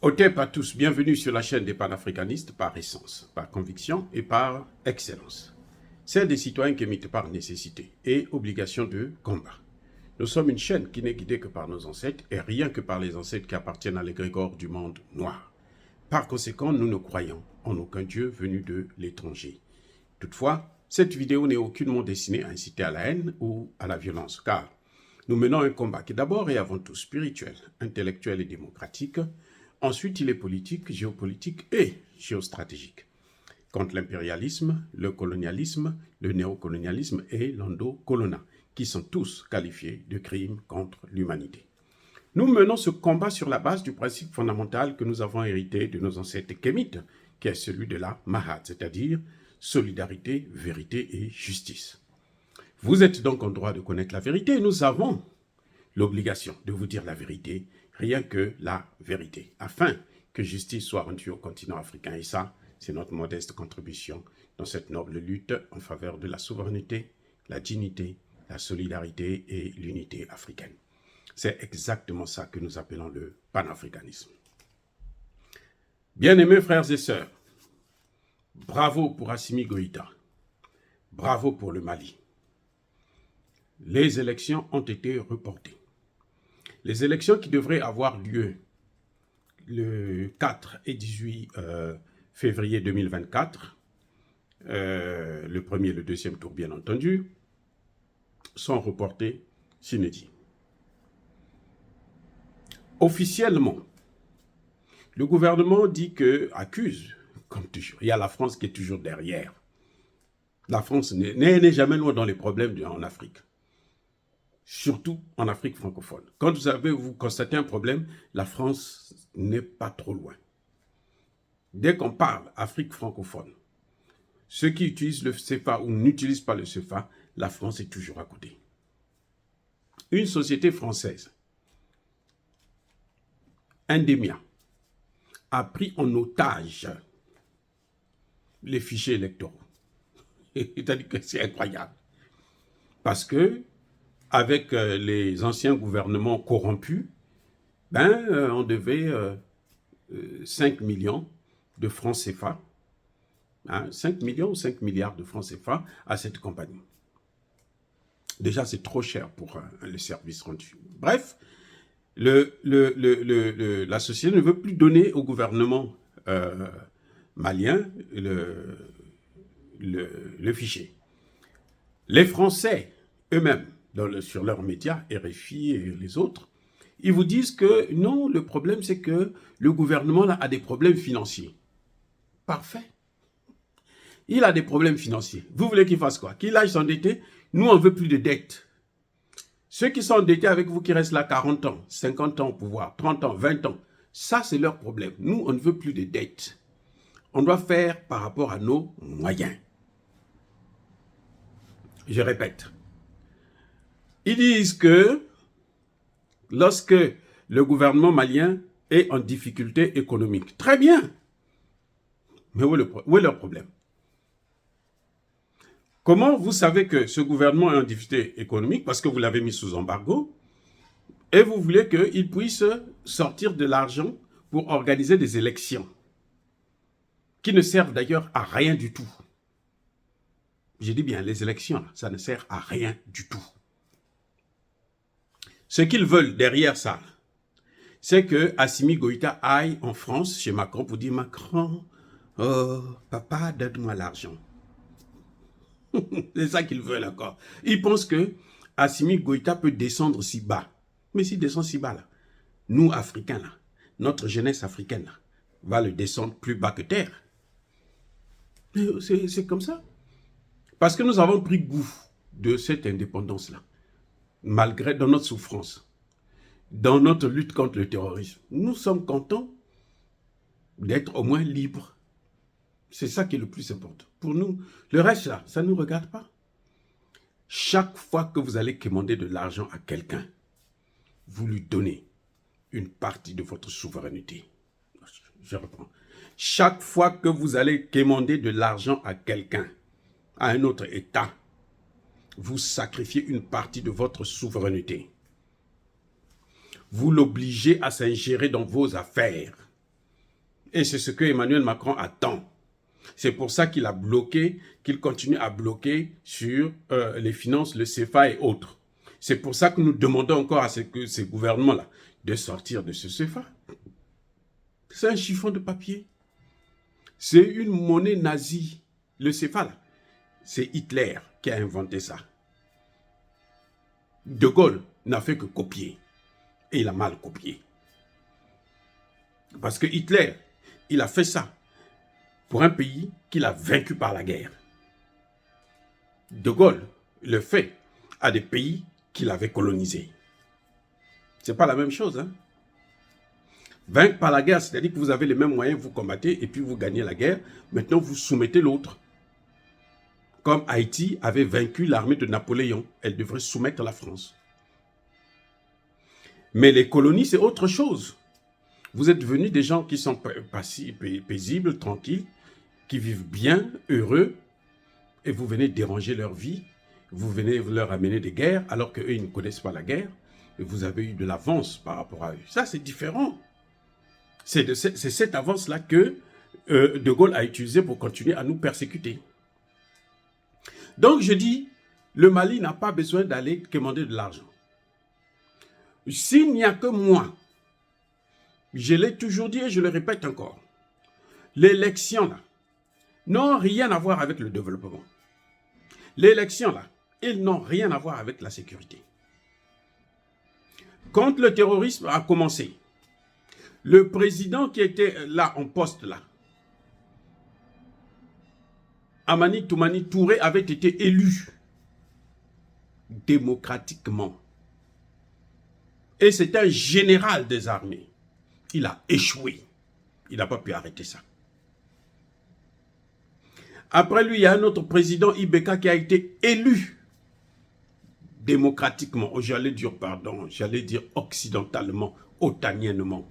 Otep à tous, bienvenue sur la chaîne des panafricanistes par essence, par conviction et par excellence. Celle des citoyens qui émitent par nécessité et obligation de combat. Nous sommes une chaîne qui n'est guidée que par nos ancêtres et rien que par les ancêtres qui appartiennent à l'égrégore du monde noir. Par conséquent, nous ne croyons en aucun Dieu venu de l'étranger. Toutefois, cette vidéo n'est aucunement destinée à inciter à la haine ou à la violence, car nous menons un combat qui est d'abord et avant tout spirituel, intellectuel et démocratique. Ensuite, il est politique, géopolitique et géostratégique. Contre l'impérialisme, le colonialisme, le néocolonialisme et l'endocolonat, qui sont tous qualifiés de crimes contre l'humanité. Nous menons ce combat sur la base du principe fondamental que nous avons hérité de nos ancêtres kémites, qui est celui de la Mahat, c'est-à-dire solidarité, vérité et justice. Vous êtes donc en droit de connaître la vérité et nous avons l'obligation de vous dire la vérité, rien que la vérité, afin que justice soit rendue au continent africain. Et ça, c'est notre modeste contribution dans cette noble lutte en faveur de la souveraineté, la dignité, la solidarité et l'unité africaine. C'est exactement ça que nous appelons le panafricanisme. Bien-aimés frères et sœurs, bravo pour Assimi Goïta, bravo pour le Mali. Les élections ont été reportées. Les élections qui devraient avoir lieu le 4 et 18 février 2024, le premier et le deuxième tour bien entendu, sont reportées sine die. Officiellement, le gouvernement accuse, comme toujours, il y a la France qui est toujours derrière. La France n'est jamais loin dans les problèmes en Afrique. Surtout en Afrique francophone. Quand vous constatez un problème, la France n'est pas trop loin. Dès qu'on parle Afrique francophone, ceux qui utilisent le CFA ou n'utilisent pas le CFA, la France est toujours à côté. Une société française, Indemia, a pris en otage les fichiers électoraux. C'est-à-dire que c'est incroyable. Parce que avec les anciens gouvernements corrompus, on devait 5 millions de francs CFA, 5 millions ou 5 milliards de francs CFA à cette compagnie. Déjà, c'est trop cher pour le service rendu. Bref, la société ne veut plus donner au gouvernement malien le fichier. Les Français eux-mêmes, sur leurs médias, RFI et les autres, ils vous disent que non, le problème c'est que le gouvernement là, a des problèmes financiers. Parfait. Il a des problèmes financiers. Vous voulez qu'il fasse quoi? Qu'il aille s'endetter? Nous, on ne veut plus de dettes. Ceux qui sont endettés avec vous, qui restent là 40 ans, 50 ans au pouvoir, 30 ans, 20 ans, ça c'est leur problème. Nous, on ne veut plus de dettes. On doit faire par rapport à nos moyens. Je répète. Ils disent que lorsque le gouvernement malien est en difficulté économique, très bien, mais où est leur problème? Comment vous savez que ce gouvernement est en difficulté économique? Parce que vous l'avez mis sous embargo et vous voulez qu'il puisse sortir de l'argent pour organiser des élections qui ne servent d'ailleurs à rien du tout. J'ai dit bien, les élections, ça ne sert à rien du tout. Ce qu'ils veulent derrière ça, c'est que Assimi Goïta aille en France, chez Macron, pour dire « Macron, oh, papa, donne-moi l'argent. » C'est ça qu'ils veulent encore. Ils pensent que Assimi Goïta peut descendre si bas. Mais s'il descend si bas, là, nous, Africains, là, notre jeunesse africaine, là, va le descendre plus bas que terre. C'est comme ça. Parce que nous avons pris goût de cette indépendance-là. Malgré dans notre souffrance, dans notre lutte contre le terrorisme, nous sommes contents d'être au moins libres. C'est ça qui est le plus important. Pour nous, le reste là, ça ne nous regarde pas. Chaque fois que vous allez commander de l'argent à quelqu'un, vous lui donnez une partie de votre souveraineté. Je reprends. Chaque fois que vous allez commander de l'argent à quelqu'un, à un autre État, vous sacrifiez une partie de votre souveraineté. Vous l'obligez à s'ingérer dans vos affaires. Et c'est ce que Emmanuel Macron attend. C'est pour ça qu'il a bloqué, qu'il continue à bloquer sur les finances, le CFA et autres. C'est pour ça que nous demandons encore à ces gouvernements-là de sortir de ce CFA. C'est un chiffon de papier. C'est une monnaie nazie. Le CFA, là, c'est Hitler qui a inventé ça. De Gaulle n'a fait que copier. Et il a mal copié. Parce que Hitler, il a fait ça pour un pays qu'il a vaincu par la guerre. De Gaulle le fait à des pays qu'il avait colonisés. C'est pas la même chose, hein? Vaincre par la guerre, c'est-à-dire que vous avez les mêmes moyens, vous combattez et puis vous gagnez la guerre. Maintenant, vous soumettez l'autre. Comme Haïti avait vaincu l'armée de Napoléon, elle devrait soumettre la France. Mais les colonies, c'est autre chose. Vous êtes venus des gens qui sont paisibles, tranquilles, qui vivent bien, heureux, et vous venez déranger leur vie, vous venez leur amener des guerres, alors qu'eux, ils ne connaissent pas la guerre, et vous avez eu de l'avance par rapport à eux. Ça, c'est différent. C'est cette avance-là que De Gaulle a utilisée pour continuer à nous persécuter. Donc, je dis, le Mali n'a pas besoin d'aller commander de l'argent. S'il n'y a que moi, je l'ai toujours dit et je le répète encore, l'élection, là, n'ont rien à voir avec le développement. L'élection, là, ils n'ont rien à voir avec la sécurité. Quand le terrorisme a commencé, le président qui était là, en poste là, Amani Toumani Touré, avait été élu démocratiquement. Et c'était un général des armées. Il a échoué. Il n'a pas pu arrêter ça. Après lui, il y a un autre président, Ibeka, qui a été élu démocratiquement. Oh, j'allais dire occidentalement, otaniennement,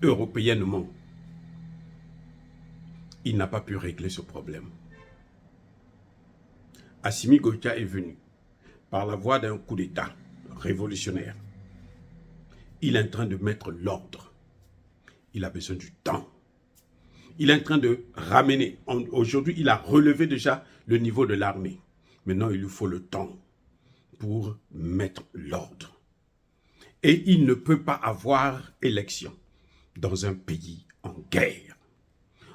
européennement. Il n'a pas pu régler ce problème. Assimi Goïta est venu par la voie d'un coup d'État révolutionnaire. Il est en train de mettre l'ordre. Il a besoin du temps. Il est en train de ramener. Aujourd'hui, il a relevé déjà le niveau de l'armée. Maintenant, il lui faut le temps pour mettre l'ordre. Et il ne peut pas avoir élection dans un pays en guerre.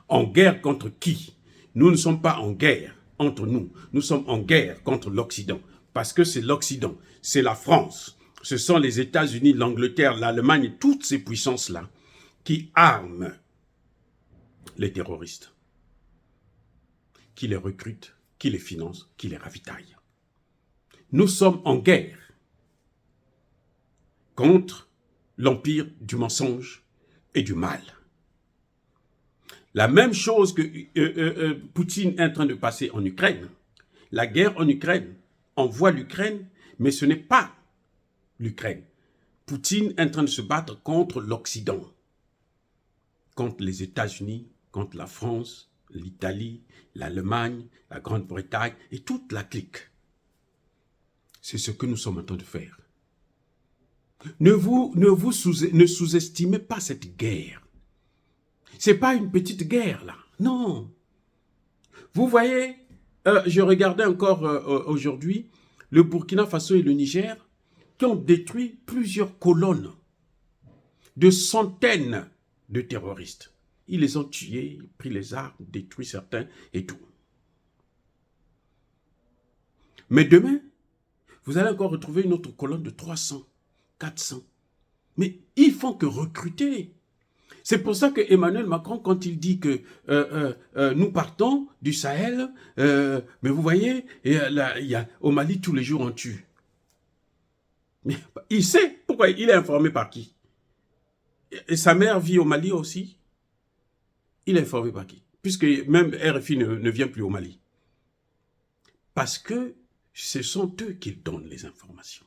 En guerre contre qui? Nous ne sommes pas en guerre entre nous. Nous sommes en guerre contre l'Occident. Parce que c'est l'Occident, c'est la France, ce sont les États-Unis, l'Angleterre, l'Allemagne, toutes ces puissances-là qui arment les terroristes, qui les recrutent, qui les financent, qui les ravitaillent. Nous sommes en guerre contre l'empire du mensonge et du mal. La même chose que Poutine est en train de passer en Ukraine. La guerre en Ukraine envoie l'Ukraine, mais ce n'est pas l'Ukraine. Poutine est en train de se battre contre l'Occident, contre les États-Unis, contre la France, l'Italie, l'Allemagne, la Grande-Bretagne et toute la clique. C'est ce que nous sommes en train de faire. Ne sous-estimez pas cette guerre. Ce n'est pas une petite guerre, là. Non. Vous voyez, je regardais encore aujourd'hui le Burkina Faso et le Niger qui ont détruit plusieurs colonnes de centaines de terroristes. Ils les ont tués, pris les armes, détruit certains et tout. Mais demain, vous allez encore retrouver une autre colonne de 300, 400. Mais ils font que recruter. C'est pour ça que Emmanuel Macron, quand il dit que nous partons du Sahel, mais vous voyez, au Mali, tous les jours, on tue. Mais il sait pourquoi. Il est informé par qui? Et sa mère vit au Mali aussi. Il est informé par qui? Puisque même RFI ne vient plus au Mali. Parce que ce sont eux qui donnent les informations.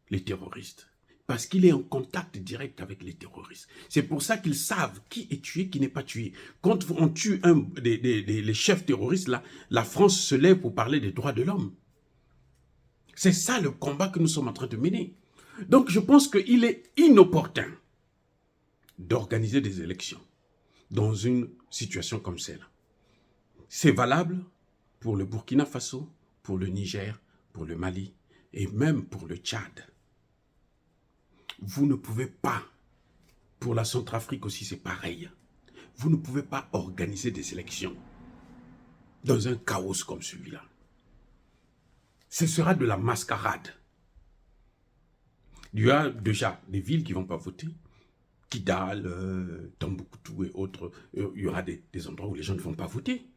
Les terroristes. Parce qu'il est en contact direct avec les terroristes. C'est pour ça qu'ils savent qui est tué, qui n'est pas tué. Quand on tue les chefs terroristes, là, la France se lève pour parler des droits de l'homme. C'est ça le combat que nous sommes en train de mener. Donc je pense qu'il est inopportun d'organiser des élections dans une situation comme celle-là. C'est valable pour le Burkina Faso, pour le Niger, pour le Mali et même pour le Tchad. Vous ne pouvez pas, pour la Centrafrique aussi c'est pareil, vous ne pouvez pas organiser des élections dans un chaos comme celui-là. Ce sera de la mascarade. Il y a déjà des villes qui ne vont pas voter. Kidal, Tombouctou et autres. Il y aura des endroits où les gens ne vont pas voter.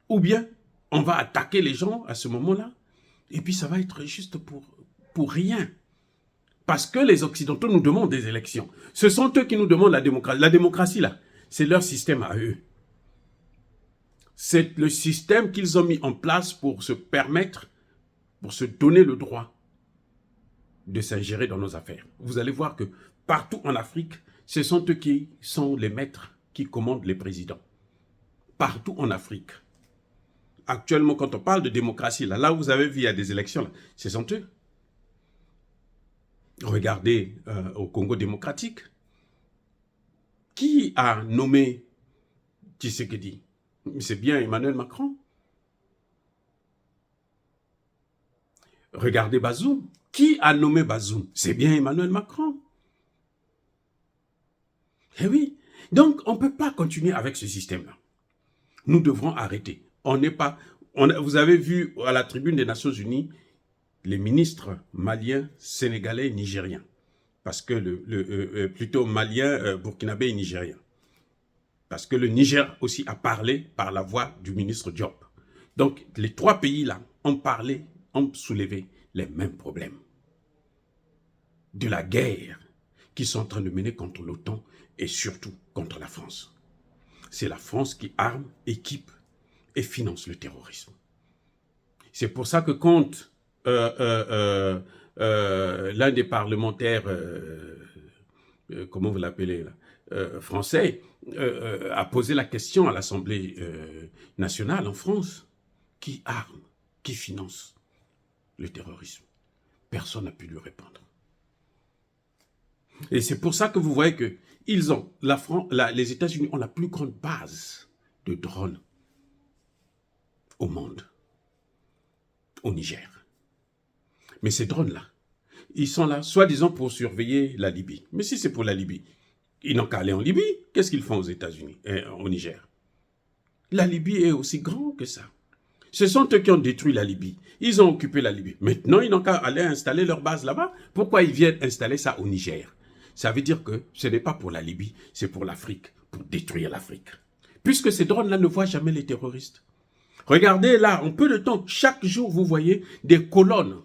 Ou bien, on va attaquer les gens à ce moment-là. Et puis, ça va être juste pour rien. Parce que les Occidentaux nous demandent des élections. Ce sont eux qui nous demandent la démocratie. La démocratie, là, c'est leur système à eux. C'est le système qu'ils ont mis en place pour se permettre, pour se donner le droit de s'ingérer dans nos affaires. Vous allez voir que partout en Afrique, ce sont eux qui sont les maîtres qui commandent les présidents. Partout en Afrique. Actuellement, quand on parle de démocratie, là où vous avez vu, il y a des élections, là, ce sont eux. Regardez au Congo démocratique. Qui a nommé Tshisekedi? C'est bien Emmanuel Macron. Regardez Bazoum. Qui a nommé Bazoum? C'est bien Emmanuel Macron. Eh oui. Donc, on ne peut pas continuer avec ce système-là. Nous devrons arrêter. On n'est pas... vous avez vu à la tribune des Nations Unies les ministres maliens, sénégalais et nigériens. Parce que plutôt maliens, burkinabés et nigériens. Parce que le Niger aussi a parlé par la voix du ministre Diop. Donc, les trois pays-là ont parlé, ont soulevé les mêmes problèmes. De la guerre qu'ils sont en train de mener contre l'OTAN et surtout contre la France. C'est la France qui arme, équipe et finance le terrorisme. C'est pour ça que quand l'un des parlementaires, comment vous l'appelez là, français, a posé la question à l'Assemblée nationale en France, qui arme, qui finance le terrorisme? Personne n'a pu lui répondre. Et c'est pour ça que vous voyez que les États-Unis ont la plus grande base de drones au monde, au Niger. Mais ces drones-là, ils sont là, soi-disant pour surveiller la Libye. Mais si c'est pour la Libye, ils n'ont qu'à aller en Libye. Qu'est-ce qu'ils font aux États-Unis, au Niger? La Libye est aussi grande que ça. Ce sont eux qui ont détruit la Libye. Ils ont occupé la Libye. Maintenant, ils n'ont qu'à aller installer leur base là-bas. Pourquoi ils viennent installer ça au Niger? Ça veut dire que ce n'est pas pour la Libye, c'est pour l'Afrique, pour détruire l'Afrique. Puisque ces drones-là ne voient jamais les terroristes. Regardez là, en peu de temps, chaque jour, vous voyez des colonnes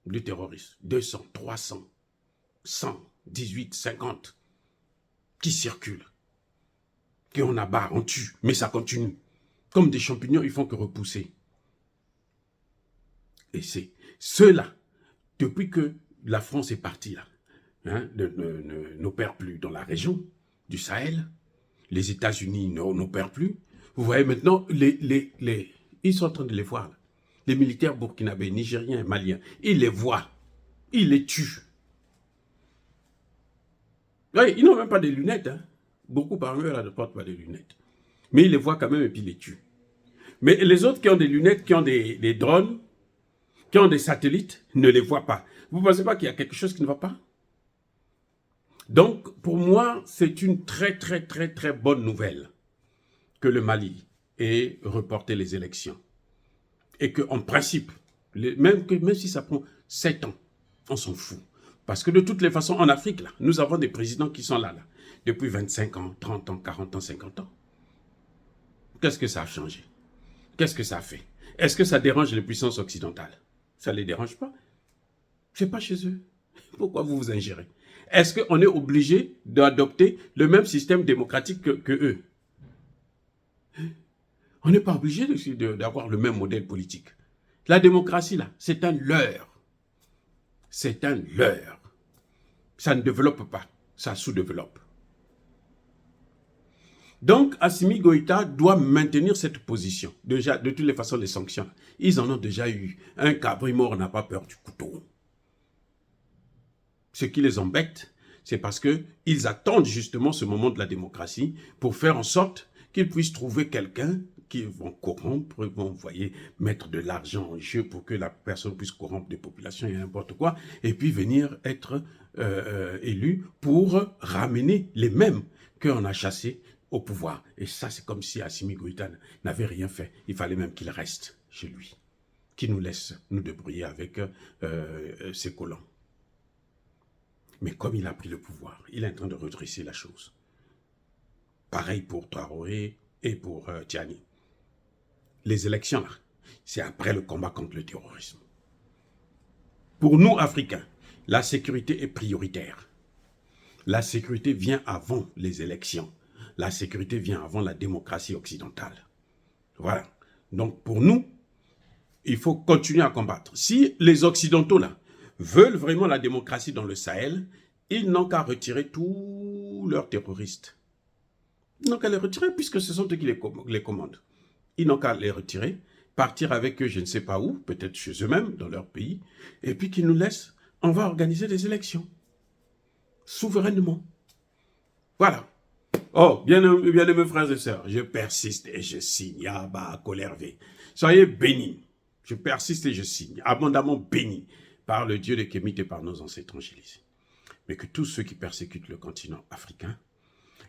de terroristes. 200, 300, 100, 18, 50, qui circulent, qui on abat, on tue, mais ça continue. Comme des champignons, ils font que repousser. Et c'est ceux-là, depuis que la France est partie là, n'opèrent plus dans la région du Sahel, les États-Unis n'opèrent plus. Vous voyez maintenant, ils sont en train de les voir. Là. Les militaires burkinabés, nigériens, maliens, ils les voient, ils les tuent. Oui, ils n'ont même pas de lunettes. Hein. Beaucoup parmi eux ne portent pas de lunettes. Mais ils les voient quand même et puis ils les tuent. Mais les autres qui ont des lunettes, qui ont des drones, qui ont des satellites, ne les voient pas. Vous ne pensez pas qu'il y a quelque chose qui ne va pas? Donc, pour moi, c'est une très, très, très, très bonne nouvelle que le Mali ait reporté les élections. Et qu'en principe, même si ça prend 7 ans, on s'en fout. Parce que de toutes les façons, en Afrique, là, nous avons des présidents qui sont là, depuis 25 ans, 30 ans, 40 ans, 50 ans. Qu'est-ce que ça a changé? Qu'est-ce que ça a fait? Est-ce que ça dérange les puissances occidentales? Ça ne les dérange pas. Ce n'est pas chez eux. Pourquoi vous vous ingérez? Est-ce qu'on est obligé d'adopter le même système démocratique que eux? On n'est pas obligé d'avoir le même modèle politique. La démocratie, là, c'est un leurre. C'est un leurre. Ça ne développe pas, ça sous-développe. Donc, Assimi Goïta doit maintenir cette position. Déjà, de toutes les façons, les sanctions, ils en ont déjà eu. Un cabri mort n'a pas peur du couteau. Ce qui les embête, C'est parce qu'ils attendent justement ce moment de la démocratie pour faire en sorte qu'ils puissent trouver quelqu'un qui vont corrompre, vont, voyez, mettre de l'argent en jeu pour que la personne puisse corrompre des populations et n'importe quoi, et puis venir être élu pour ramener les mêmes qu'on a chassés au pouvoir. Et ça, c'est comme si Assimi Goïta n'avait rien fait. Il fallait même qu'il reste chez lui, qu'il nous laisse nous débrouiller avec ses colons. Mais comme il a pris le pouvoir, il est en train de redresser la chose. Pareil pour Traoré et pour Tiani. Les élections, là, c'est après le combat contre le terrorisme. Pour nous, Africains, la sécurité est prioritaire. La sécurité vient avant les élections. La sécurité vient avant la démocratie occidentale. Voilà. Donc, pour nous, il faut continuer à combattre. Si les Occidentaux, là, veulent vraiment la démocratie dans le Sahel, ils n'ont qu'à retirer tous leurs terroristes. Ils n'ont qu'à les retirer puisque ce sont eux qui les commandent. Ils n'ont qu'à les retirer, partir avec eux je ne sais pas où, peut-être chez eux-mêmes, dans leur pays, et puis qu'ils nous laissent, on va organiser des élections. Souverainement. Voilà. Oh, bien-aimés frères et sœurs, je persiste et je signe. Yaba, Kolervé. Soyez bénis. Je persiste et je signe, abondamment bénis par le Dieu de Kémit et par nos ancêtres angélisés. Mais que tous ceux qui persécutent le continent africain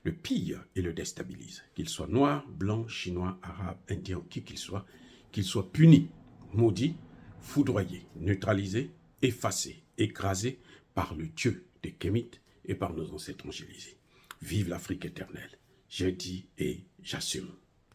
le pillent et le déstabilisent, qu'ils soient noirs, blancs, chinois, arabes, indiens ou qui qu'ils soient punis, maudits, foudroyés, neutralisés, effacés, écrasés par le Dieu de Kémit et par nos ancêtres angélisés. Vive l'Afrique éternelle. Je dis et j'assume.